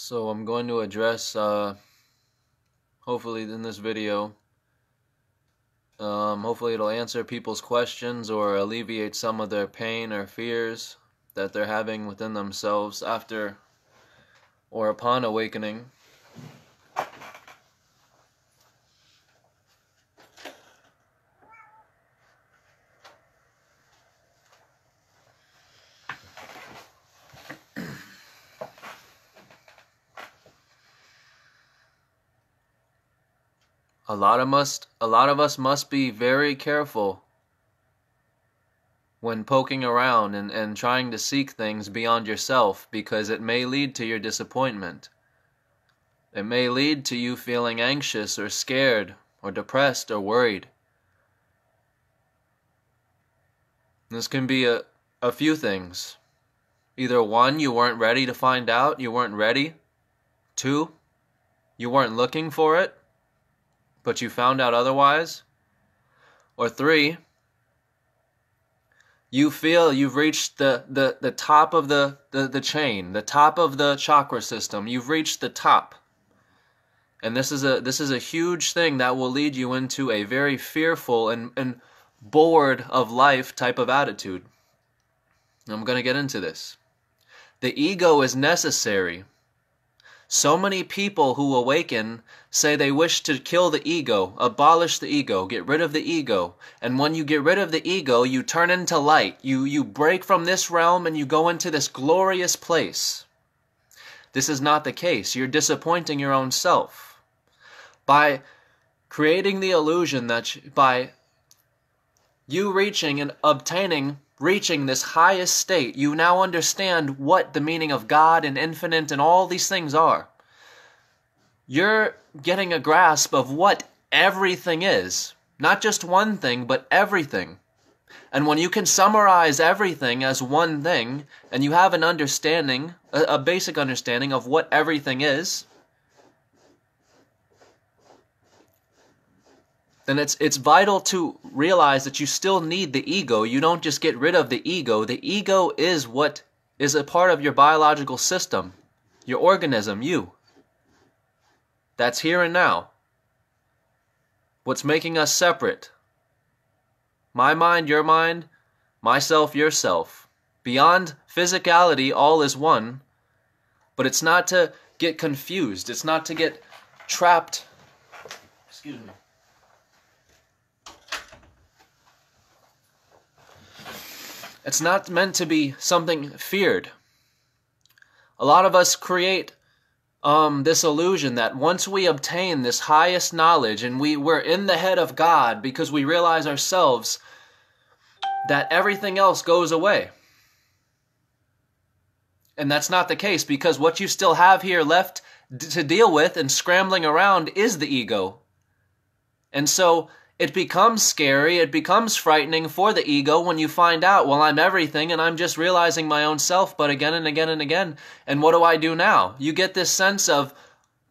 So I'm going to address, hopefully in this video, hopefully it'll answer people's questions or alleviate some of their pain or fears that they're having within themselves after or upon awakening. A lot of us must be very careful when poking around and trying to seek things beyond yourself, because it may lead to your disappointment. It may lead to you feeling anxious or scared or depressed or worried. This can be a few things. Either one, you weren't ready to find out, you weren't ready. Two, you weren't looking for it, but you found out otherwise. Or three, you feel you've reached the top of the chain, the top of the chakra system. You've reached the top. And this is a huge thing that will lead you into a very fearful and bored of life type of attitude. I'm going to get into this. The ego is necessary. So many people who awaken say they wish to kill the ego, abolish the ego, get rid of the ego. And when you get rid of the ego, you turn into light. You break from this realm and you go into this glorious place. This is not the case. You're disappointing your own self. By creating the illusion that by you reaching and reaching this highest state, you now understand what the meaning of God and infinite and all these things are. You're getting a grasp of what everything is. Not just one thing, but everything. And when you can summarize everything as one thing, and you have an understanding, a basic understanding of what everything is, then it's vital to realize that you still need the ego. You don't just get rid of the ego. The ego is what is a part of your biological system, your organism, you. That's here and now. What's making us separate? My mind, your mind, myself, yourself. Beyond physicality, all is one. But it's not to get confused. It's not to get trapped. Excuse me. It's not meant to be something feared. A lot of us create this illusion that once we obtain this highest knowledge and we're in the head of God because we realize ourselves, that everything else goes away. And that's not the case, because what you still have here left to deal with and scrambling around is the ego. And so it becomes scary, it becomes frightening for the ego when you find out, well, I'm everything and I'm just realizing my own self, but again and again and again. And what do I do now? You get this sense of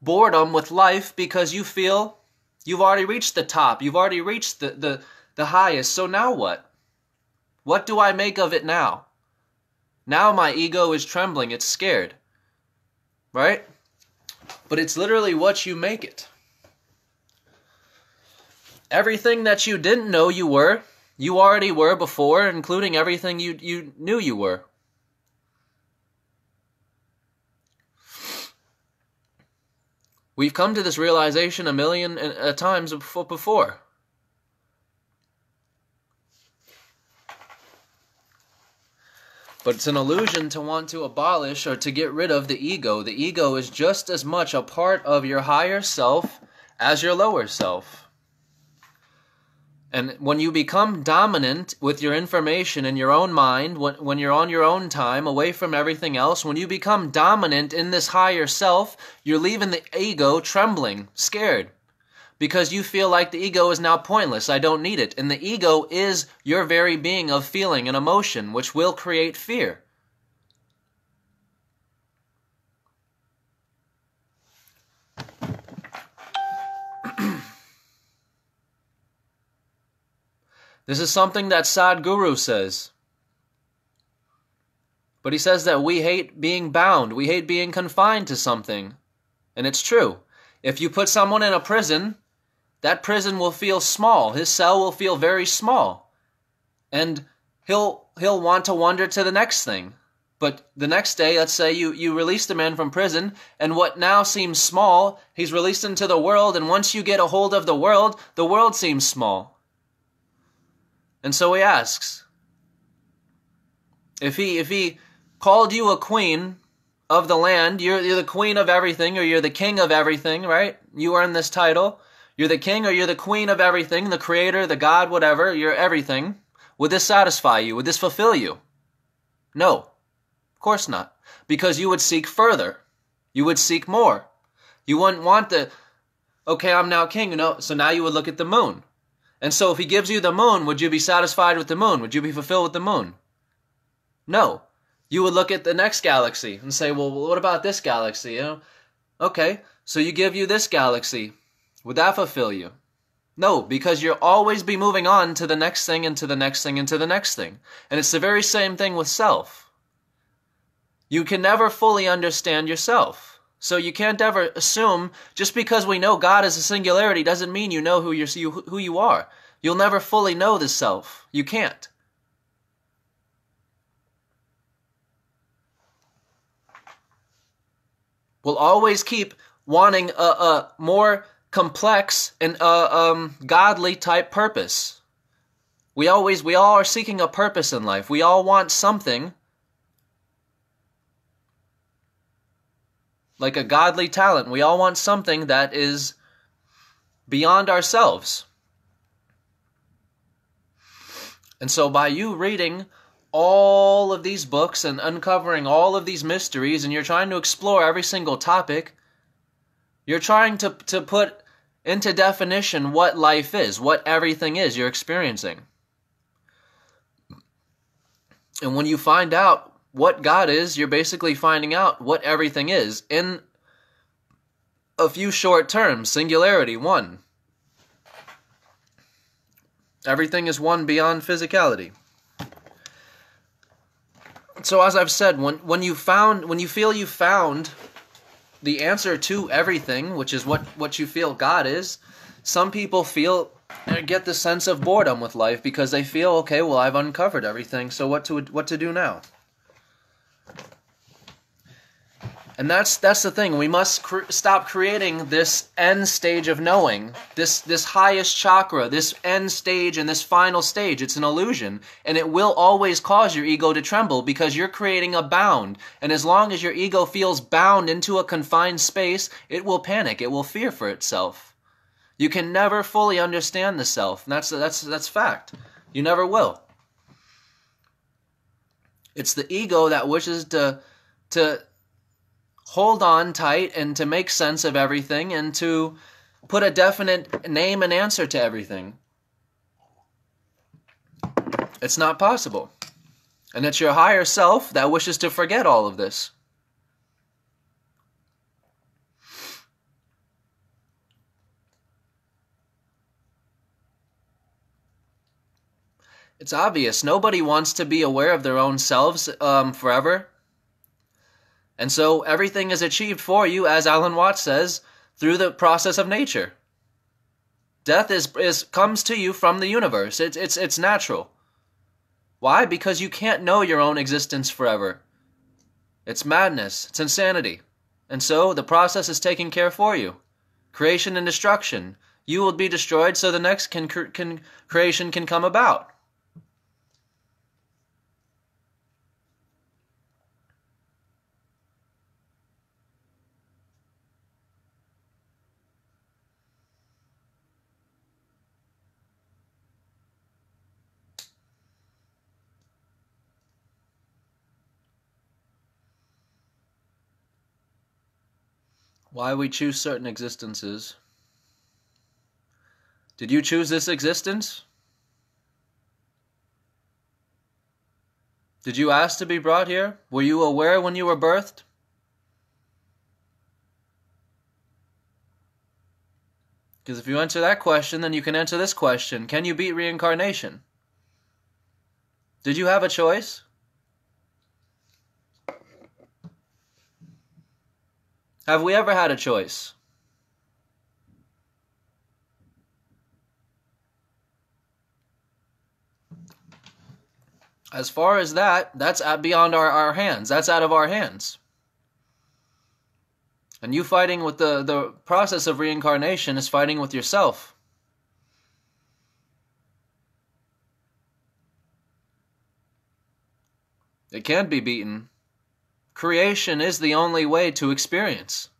boredom with life because you feel you've already reached the top, you've already reached the highest, so now what? What do I make of it now? Now my ego is trembling, it's scared, right? But it's literally what you make it. Everything that you didn't know you already were before, including everything you knew you were. We've come to this realization a million times before. But it's an illusion to want to abolish or to get rid of the ego. The ego is just as much a part of your higher self as your lower self. And when you become dominant with your information in your own mind, when you're on your own time, away from everything else, when you become dominant in this higher self, you're leaving the ego trembling, scared. Because you feel like the ego is now pointless, I don't need it. And the ego is your very being of feeling and emotion, which will create fear. This is something that Sadhguru says. But he says that we hate being bound. We hate being confined to something. And it's true. If you put someone in a prison, that prison will feel small. His cell will feel very small. And he'll want to wander to the next thing. But the next day, let's say you release the man from prison, and what now seems small, he's released into the world, and once you get a hold of the world seems small. And so he asks, if he called you a queen of the land, you're the queen of everything, or you're the king of everything, right? You earn this title. You're the king or you're the queen of everything, the creator, the God, whatever, you're everything. Would this satisfy you? Would this fulfill you? No, of course not. Because you would seek further. You would seek more. You wouldn't want okay, I'm now king, so now you would look at the moon. And so if he gives you the moon, would you be satisfied with the moon? Would you be fulfilled with the moon? No. You would look at the next galaxy and say, well, what about this galaxy? Okay, so you give you this galaxy. Would that fulfill you? No, because you'll always be moving on to the next thing and to the next thing and to the next thing. And it's the very same thing with self. You can never fully understand yourself. So you can't ever assume, just because we know God is a singularity doesn't mean you know who you are. You'll never fully know the self. You can't. We'll always keep wanting a more complex and godly type purpose. We all are seeking a purpose in life. We all want something like a godly talent. We all want something that is beyond ourselves. And so by you reading all of these books and uncovering all of these mysteries, and you're trying to explore every single topic, you're trying to put into definition what life is, what everything is you're experiencing. And when you find out what God is, you're basically finding out what everything is in a few short terms. Singularity, one. Everything is one beyond physicality. So as I've said, when you feel you found the answer to everything, which is what you feel God is, some people get the sense of boredom with life because they feel, okay, well, I've uncovered everything, so what to do now? And that's the thing. We must stop creating this end stage of knowing, this highest chakra, this end stage and this final stage. It's an illusion, and it will always cause your ego to tremble because you're creating a bound. And as long as your ego feels bound into a confined space, it will panic. It will fear for itself. You can never fully understand the self. And that's fact. You never will. It's the ego that wishes to hold on tight and to make sense of everything and to put a definite name and answer to everything. It's not possible. And it's your higher self that wishes to forget all of this. It's obvious. Nobody wants to be aware of their own selves forever. And so everything is achieved for you, as Alan Watts says, through the process of nature. Death comes to you from the universe. It's natural. Why? Because you can't know your own existence forever. It's madness. It's insanity. And so the process is taking care for you. Creation and destruction. You will be destroyed so the next creation can come about. Why we choose certain existences. Did you choose this existence? Did you ask to be brought here? Were you aware when you were birthed? Because if you answer that question, then you can answer this question. Can you beat reincarnation? Did you have a choice? Have we ever had a choice? As far as that's beyond our hands. That's out of our hands. And you fighting with the process of reincarnation is fighting with yourself. It can't be beaten. Creation is the only way to experience.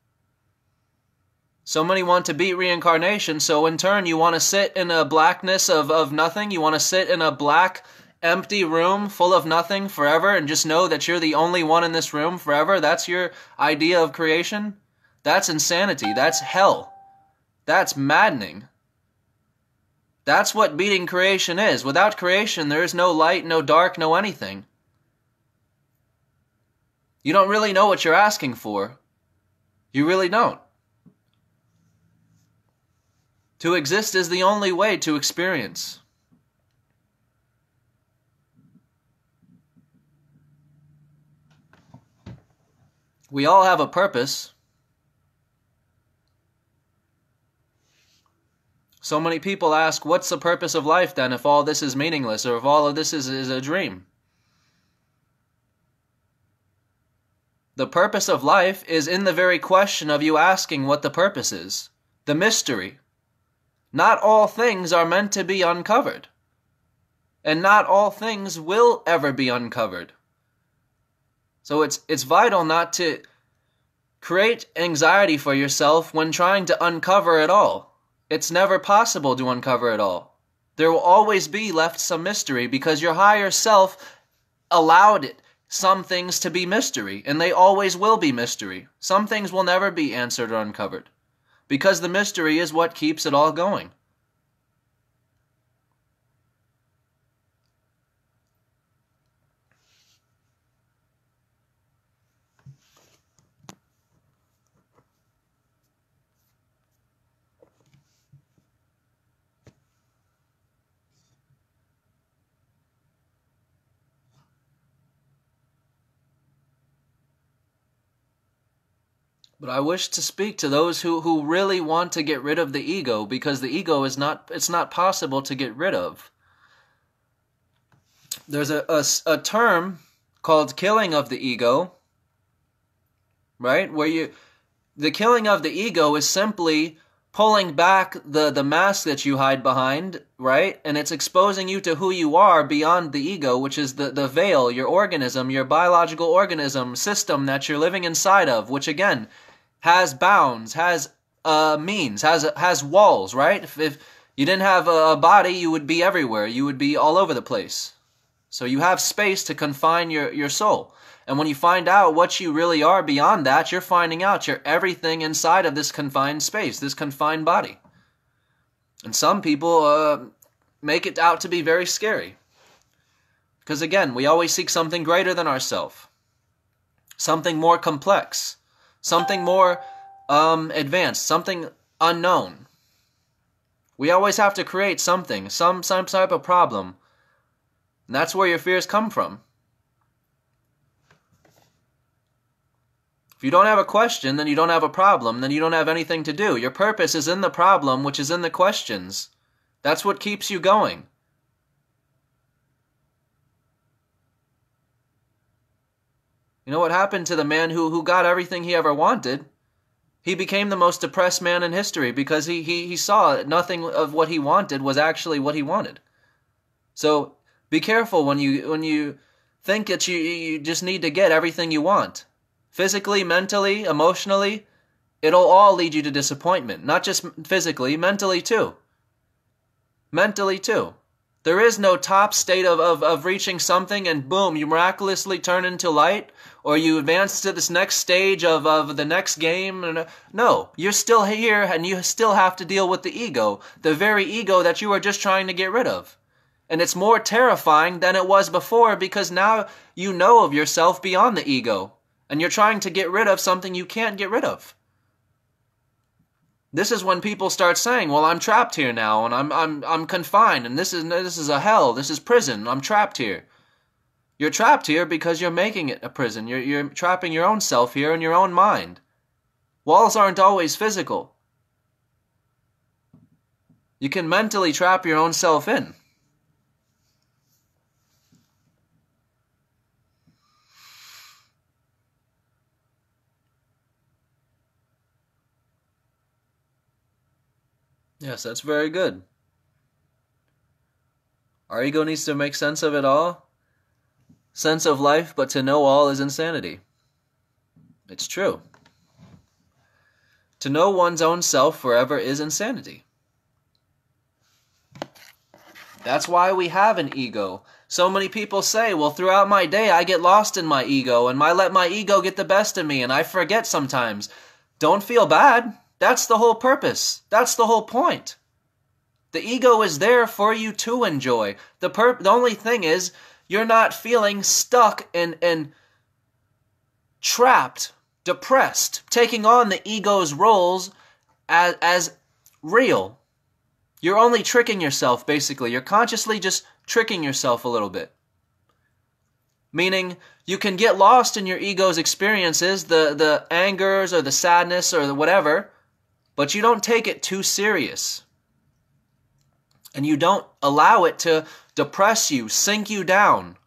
So many want to beat reincarnation, so in turn you want to sit in a blackness of nothing. You want to sit in a black, empty room full of nothing forever and just know that you're the only one in this room forever. That's your idea of creation? That's insanity. That's hell. That's maddening. That's what beating creation is. Without creation, there is no light, no dark, no anything. You don't really know what you're asking for. You really don't. To exist is the only way to experience. We all have a purpose. So many people ask, what's the purpose of life then if all this is meaningless or if all of this is a dream? The purpose of life is in the very question of you asking what the purpose is. The mystery. Not all things are meant to be uncovered. And not all things will ever be uncovered. So it's vital not to create anxiety for yourself when trying to uncover it all. It's never possible to uncover it all. There will always be left some mystery because your higher self allowed it. Some things to be mystery, and they always will be mystery. Some things will never be answered or uncovered, because the mystery is what keeps it all going. But I wish to speak to those who really want to get rid of the ego, because the ego is it's not possible to get rid of. There's a term called killing of the ego, right? Where the killing of the ego is simply pulling back the mask that you hide behind, right? And it's exposing you to who you are beyond the ego, which is the veil, your organism, your biological organism system that you're living inside of, which again has bounds, has means, has walls, right? If you didn't have a body, you would be everywhere. You would be all over the place. So you have space to confine your soul. And when you find out what you really are beyond that, you're finding out you're everything inside of this confined space, this confined body. And some people make it out to be very scary. Because again, we always seek something greater than ourselves. Something more complex. Something more advanced, something unknown. We always have to create something, some type of problem. And that's where your fears come from. If you don't have a question, then you don't have a problem, then you don't have anything to do. Your purpose is in the problem, which is in the questions. That's what keeps you going. You know what happened to the man who got everything he ever wanted? He became the most depressed man in history because he saw that nothing of what he wanted was actually what he wanted. So be careful when you think that you just need to get everything you want. Physically, mentally, emotionally, it'll all lead you to disappointment. Not just physically, mentally too. Mentally too. There is no top state of reaching something and boom, you miraculously turn into light, or you advance to this next stage of the next game. No, you're still here and you still have to deal with the ego, the very ego that you are just trying to get rid of. And it's more terrifying than it was before because now you know of yourself beyond the ego, and you're trying to get rid of something you can't get rid of. This is when people start saying, well, I'm trapped here now, and I'm confined, and this is a hell, this is prison, I'm trapped here. You're trapped here because you're making it a prison. You're trapping your own self here in your own mind. Walls aren't always physical. You can mentally trap your own self in. Yes, that's very good. Our ego needs to make sense of it all. Sense of life, but to know all is insanity. It's true. To know one's own self forever is insanity. That's why we have an ego. So many people say, well, throughout my day I get lost in my ego and I let my ego get the best of me and I forget sometimes. Don't feel bad. That's the whole purpose. That's the whole point. The ego is there for you to enjoy. The only thing is, you're not feeling stuck and trapped, depressed, taking on the ego's roles as real. You're only tricking yourself, basically. You're consciously just tricking yourself a little bit. Meaning, you can get lost in your ego's experiences, the angers or the sadness or the whatever, but you don't take it too serious. And you don't allow it to depress you, sink you down.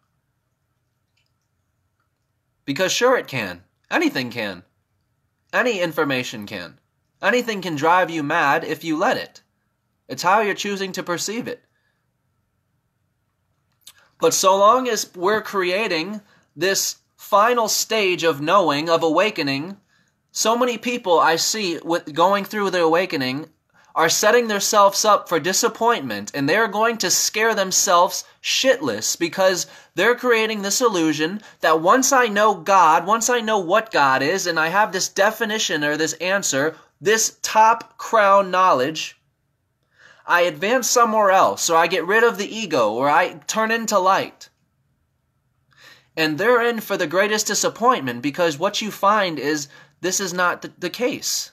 Because sure it can. Anything can. Any information can. Anything can drive you mad if you let it. It's how you're choosing to perceive it. But so long as we're creating this final stage of knowing, of awakening, so many people I see with going through the awakening are setting themselves up for disappointment, and they're going to scare themselves shitless because they're creating this illusion that once I know God, once I know what God is, and I have this definition or this answer, this top crown knowledge, I advance somewhere else, or I get rid of the ego, or I turn into light. And they're in for the greatest disappointment because what you find is this is not the case.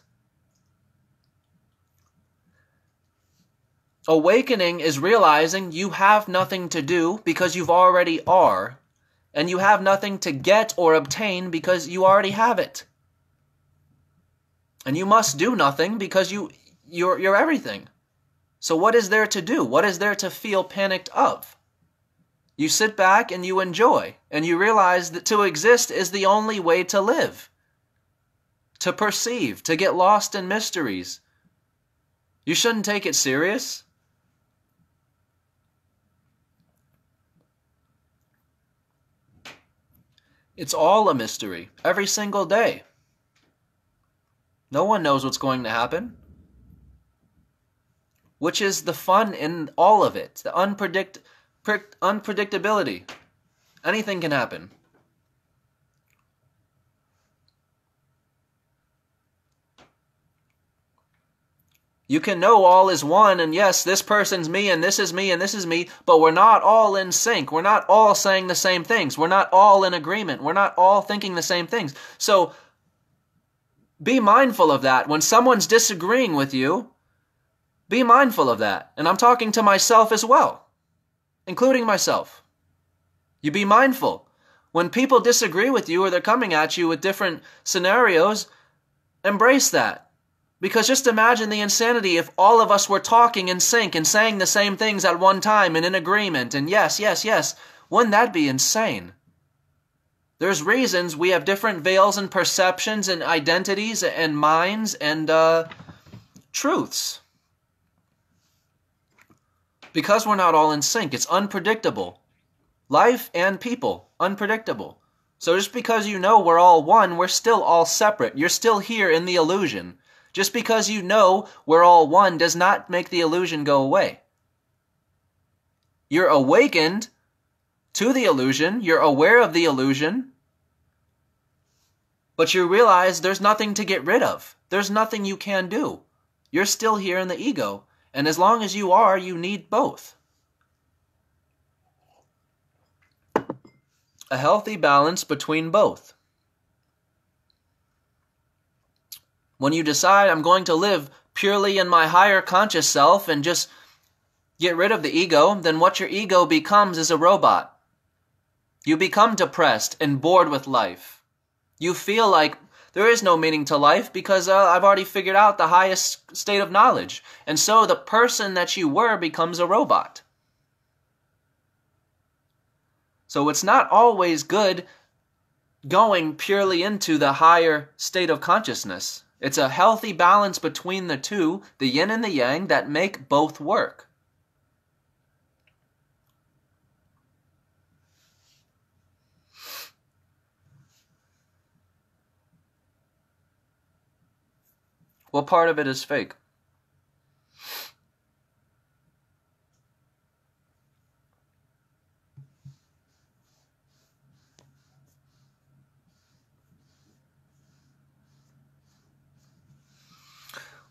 Awakening is realizing you have nothing to do because you've already are, and you have nothing to get or obtain because you already have it. And you must do nothing because you're everything. So what is there to do? What is there to feel panicked of? You sit back and you enjoy, and you realize that to exist is the only way to live, to perceive, to get lost in mysteries. You shouldn't take it serious. It's all a mystery, every single day. No one knows what's going to happen. Which is the fun in all of it, the unpredictability. Anything can happen. You can know all is one, and yes, this person's me, and this is me, and this is me, but we're not all in sync. We're not all saying the same things. We're not all in agreement. We're not all thinking the same things. So, be mindful of that. When someone's disagreeing with you, be mindful of that. And I'm talking to myself as well, including myself. You be mindful. When people disagree with you or they're coming at you with different scenarios, embrace that. Because just imagine the insanity if all of us were talking in sync and saying the same things at one time and in agreement and yes, yes, yes. Wouldn't that be insane? There's reasons we have different veils and perceptions and identities and minds and truths. Because we're not all in sync. It's unpredictable. Life and people, unpredictable. So just because you know we're all one, we're still all separate. You're still here in the illusion. Just because you know we're all one does not make the illusion go away. You're awakened to the illusion. You're aware of the illusion. But you realize there's nothing to get rid of. There's nothing you can do. You're still here in the ego. And as long as you are, you need both. A healthy balance between both. When you decide I'm going to live purely in my higher conscious self and just get rid of the ego, then what your ego becomes is a robot. You become depressed and bored with life. You feel like There is no meaning to life because I've already figured out the highest state of knowledge. And so the person that you were becomes a robot. So it's not always good going purely into the higher state of consciousness. It's a healthy balance between the two, the yin and the yang, that make both work. What part of it is fake?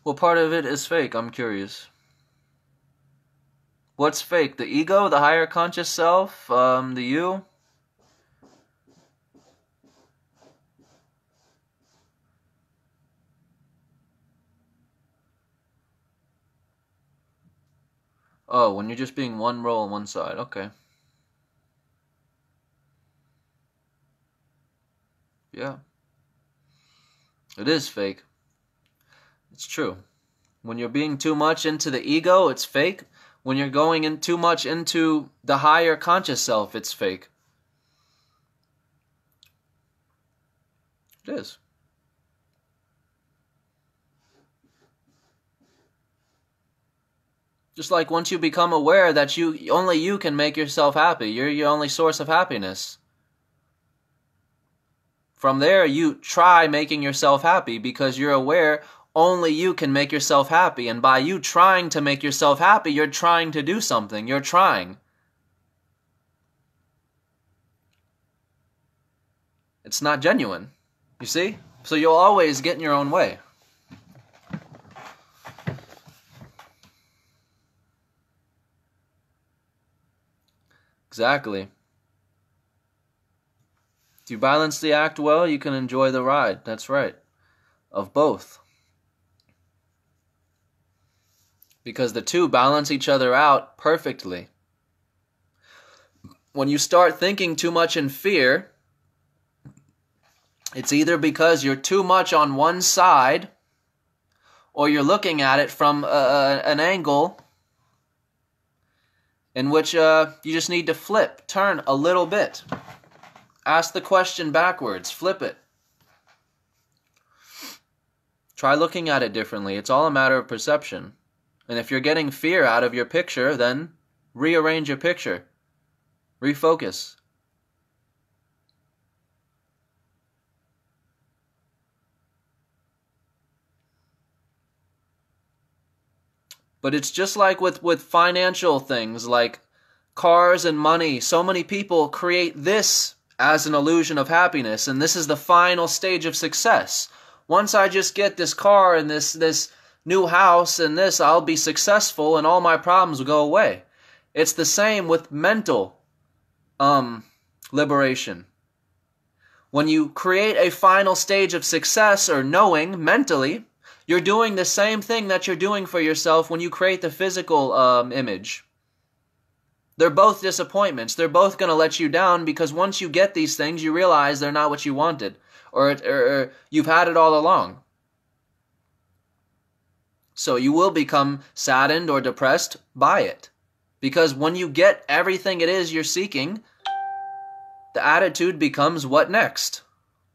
What part of it is fake? I'm curious. What's fake? The ego, the higher conscious self, the you? Oh, when you're just being one role on one side. Okay. Yeah. It is fake. It's true. When you're being too much into the ego, it's fake. When you're going in too much into the higher conscious self, it's fake. It is. Just like once you become aware that only you can make yourself happy, you're your only source of happiness. From there, you try making yourself happy because you're aware only you can make yourself happy. And by you trying to make yourself happy, you're trying to do something. You're trying. It's not genuine. You see? So you'll always get in your own way. Exactly. If you balance the act well, you can enjoy the ride. That's right. Of both. Because the two balance each other out perfectly. When you start thinking too much in fear, it's either because you're too much on one side, or you're looking at it from an angle in which you just need to turn a little bit. Ask the question backwards, flip it. Try looking at it differently. It's all a matter of perception. And if you're getting fear out of your picture, then rearrange your picture. Refocus. But it's just like with financial things, like cars and money. So many people create this as an illusion of happiness, and this is the final stage of success. Once I just get this car and this new house and this, I'll be successful and all my problems will go away. It's the same with mental liberation. When you create a final stage of success or knowing mentally, you're doing the same thing that you're doing for yourself when you create the physical image. They're both disappointments. They're both going to let you down because once you get these things, you realize they're not what you wanted, or you've had it all along. So you will become saddened or depressed by it. Because when you get everything it is you're seeking, the attitude becomes, what next?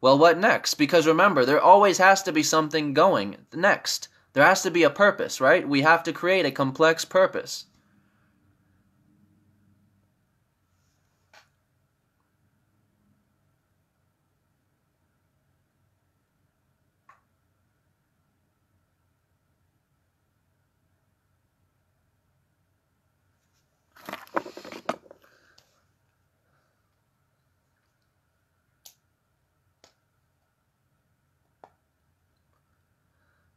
Well, what next? Because remember, there always has to be something going next. There has to be a purpose, right? We have to create a complex purpose.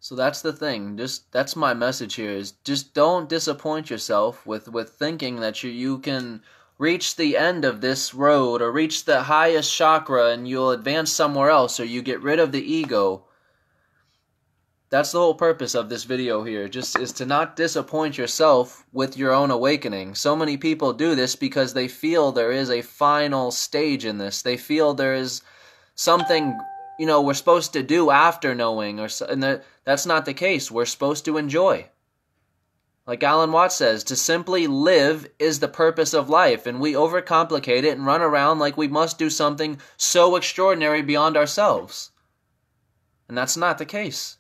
So that's the thing. That's my message here, is just don't disappoint yourself with thinking that you can reach the end of this road or reach the highest chakra and you'll advance somewhere else, or you get rid of the ego. That's the whole purpose of this video here, just is to not disappoint yourself with your own awakening. So many people do this because they feel there is a final stage in this. They feel there is something, we're supposed to do after knowing, and that's not the case. We're supposed to enjoy. Like Alan Watts says, to simply live is the purpose of life, and we overcomplicate it and run around like we must do something so extraordinary beyond ourselves. And that's not the case.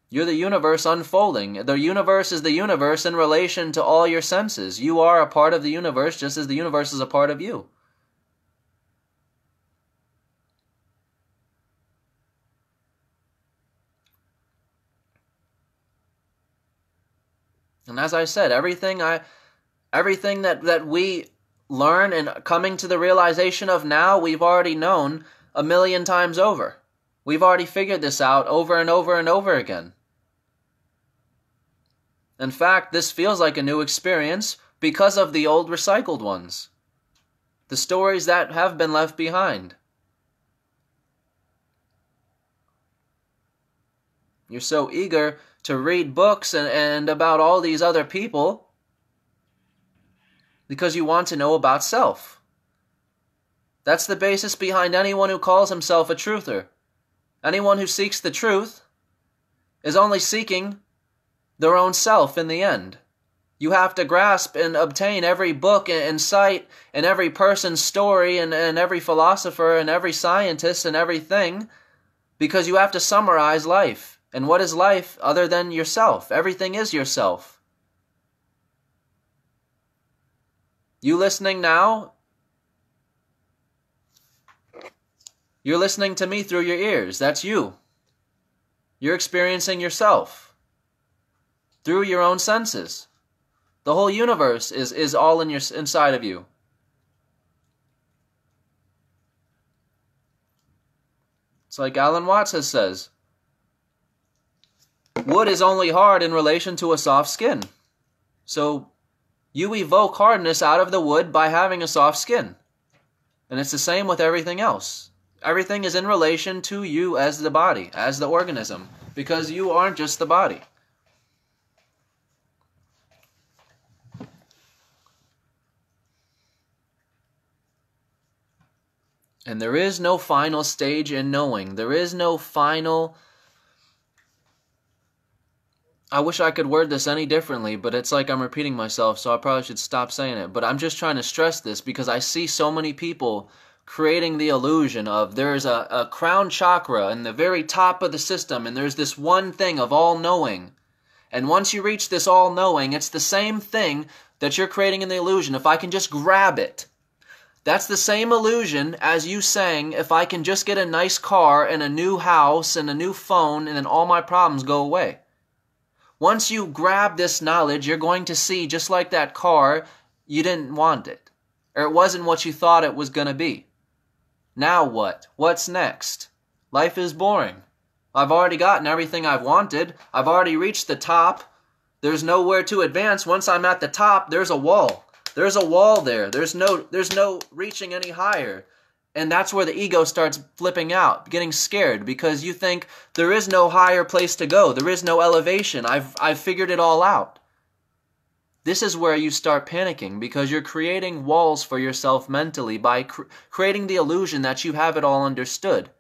You're the universe unfolding. The universe is the universe in relation to all your senses. You are a part of the universe just as the universe is a part of you. And as I said, everything that we learn and coming to the realization of now, we've already known 1,000,000 times over. We've already figured this out over and over and over again. In fact, this feels like a new experience because of the old recycled ones. The stories that have been left behind. You're so eager to read books and about all these other people because you want to know about self. That's the basis behind anyone who calls himself a truther. Anyone who seeks the truth is only seeking their own self in the end. You have to grasp and obtain every book and site and every person's story and every philosopher and every scientist and everything because you have to summarize life. And what is life other than yourself? Everything is yourself. You listening now? You're listening to me through your ears. That's you. You're experiencing yourself through your own senses. The whole universe is all inside of you. It's like Alan Watts says, wood is only hard in relation to a soft skin. So you evoke hardness out of the wood by having a soft skin. And it's the same with everything else. Everything is in relation to you as the body, as the organism, because you aren't just the body. And there is no final stage in knowing. There is no final... I wish I could word this any differently, but it's like I'm repeating myself, so I probably should stop saying it. But I'm just trying to stress this because I see so many people creating the illusion of there's a crown chakra in the very top of the system, and there's this one thing of all-knowing. And once you reach this all-knowing, it's the same thing that you're creating in the illusion. If I can just grab it. That's the same illusion as you saying, if I can just get a nice car and a new house and a new phone, and then all my problems go away. Once you grab this knowledge, you're going to see, just like that car, you didn't want it. Or it wasn't what you thought it was going to be. Now what? What's next? Life is boring. I've already gotten everything I've wanted. I've already reached the top. There's nowhere to advance. Once I'm at the top, there's a wall. There's a wall there. There's no reaching any higher. And that's where the ego starts flipping out, getting scared, because you think there is no higher place to go. There is no elevation. I've figured it all out. This is where you start panicking, because you're creating walls for yourself mentally by creating the illusion that you have it all understood.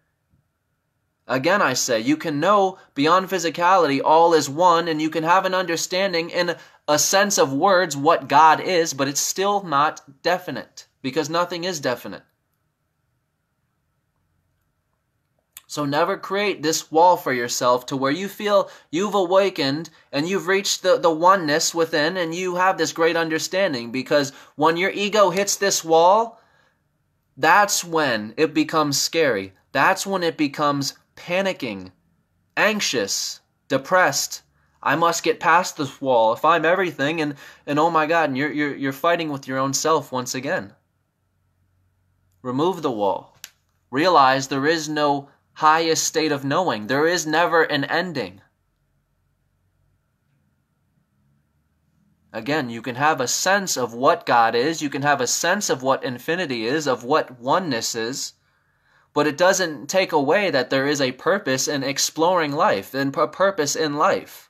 Again, I say, you can know beyond physicality all is one, and you can have an understanding in a sense of words what God is, but it's still not definite, because nothing is definite. So never create this wall for yourself to where you feel you've awakened and you've reached the oneness within and you have this great understanding, because when your ego hits this wall, that's when it becomes scary. That's when it becomes panicking, anxious, depressed. I must get past this wall. If I'm everything, and oh my God, and you're fighting with your own self once again. Remove the wall. Realize there is no highest state of knowing. There is never an ending. Again, you can have a sense of what God is. You can have a sense of what infinity is, of what oneness is. But it doesn't take away that there is a purpose in exploring life and a purpose in life.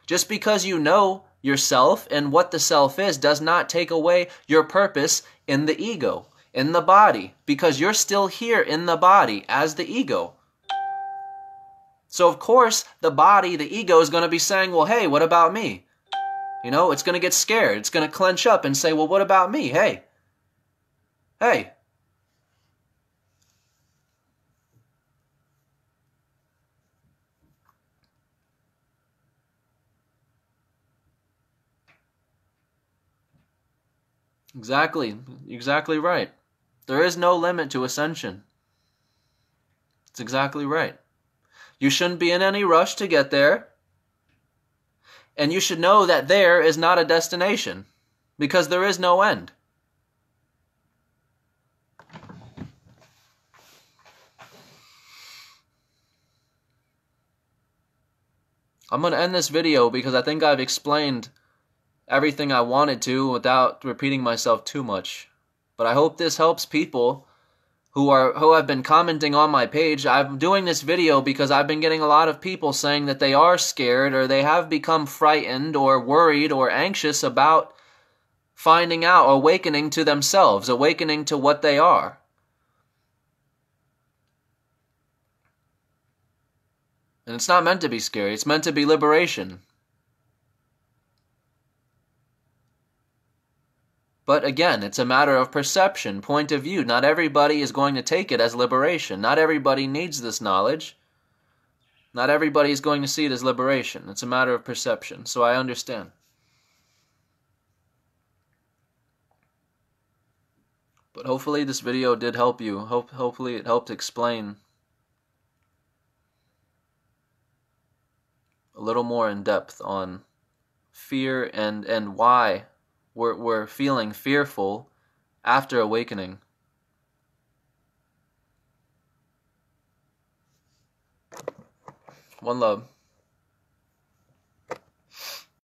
Just because you know yourself and what the self is does not take away your purpose in the ego. in the body, because you're still here in the body as the ego. So of course, the body, the ego, is going to be saying, well, hey, what about me? You know, it's going to get scared. It's going to clench up and say, well, what about me? Hey. Hey. Exactly. Exactly right. There is no limit to ascension. It's exactly right. You shouldn't be in any rush to get there. And you should know that there is not a destination, because there is no end. I'm going to end this video because I think I've explained everything I wanted to without repeating myself too much. But I hope this helps people who have been commenting on my page. I'm doing this video because I've been getting a lot of people saying that they are scared, or they have become frightened or worried or anxious about finding out, awakening to themselves, awakening to what they are. And it's not meant to be scary. It's meant to be liberation. But again, it's a matter of perception, point of view. Not everybody is going to take it as liberation. Not everybody needs this knowledge. Not everybody is going to see it as liberation. It's a matter of perception. So I understand. But hopefully this video did help you. Hopefully it helped explain a little more in depth on fear and why we're feeling fearful after awakening. One love.